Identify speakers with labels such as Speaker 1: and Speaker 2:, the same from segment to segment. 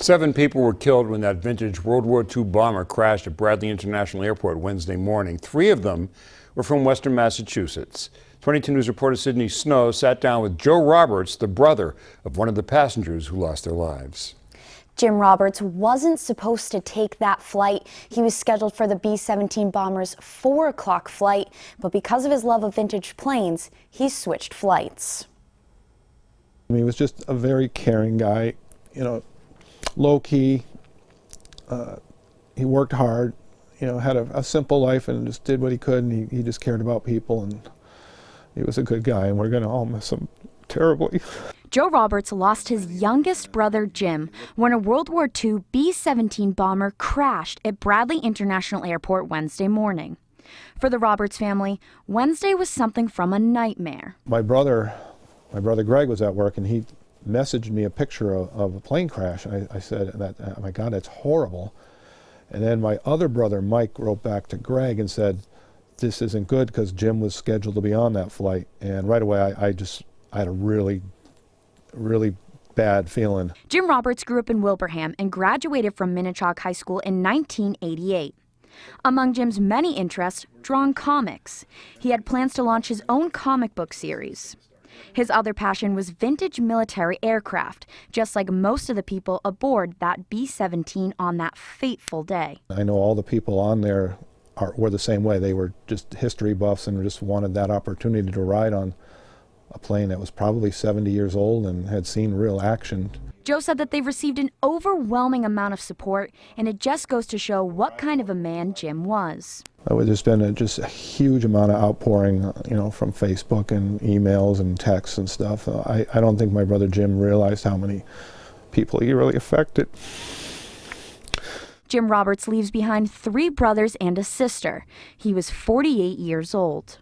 Speaker 1: 7 people were killed when that vintage World War II bomber crashed at Bradley International Airport Wednesday morning. 3 of them were from Western Massachusetts. 22 News reporter Sydney Snow sat down with Joe Roberts, the brother of one of the passengers who lost their lives.
Speaker 2: Jim Roberts wasn't supposed to take that flight. He was scheduled for the B-17 bomber's 4 o'clock flight, but because of his love of vintage planes, he switched flights.
Speaker 3: He was just a very caring guy, low-key. He worked hard, had a simple life and just did what he could, and he just cared about people, and he was a good guy, and we're going to all miss him terribly.
Speaker 4: Joe Roberts lost his youngest brother, Jim, when a World War II B-17 bomber crashed at Bradley International Airport Wednesday morning. For the Roberts family, Wednesday was something from a nightmare.
Speaker 3: My brother Greg was at work, and he messaged me a picture of a plane crash. I said, oh my God, that's horrible. And then my other brother, Mike, wrote back to Greg and said, this isn't good, because Jim was scheduled to be on that flight. And right away, I had a really bad feeling.
Speaker 4: Jim Roberts grew up in Wilbraham and graduated from Minnetonka High School in 1988. Among Jim's many interests, drawing comics. He had plans to launch his own comic book series. His other passion was vintage military aircraft, just like most of the people aboard that B-17 on that fateful day.
Speaker 3: I know all the people on there were the same way. They were just history buffs and just wanted that opportunity to ride on a plane that was probably 70 years old and had seen real action.
Speaker 4: Joe said that they've received an overwhelming amount of support, and it just goes to show what kind of a man Jim was.
Speaker 3: There's been just a huge amount of outpouring, from Facebook and emails and texts and stuff. I don't think my brother Jim realized how many people he really affected.
Speaker 4: Jim Roberts leaves behind 3 brothers and a sister. He was 48 years old.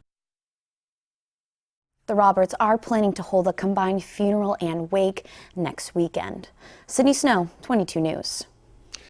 Speaker 2: The Roberts are planning to hold a combined funeral and wake next weekend. Sydney Snow, 22 News.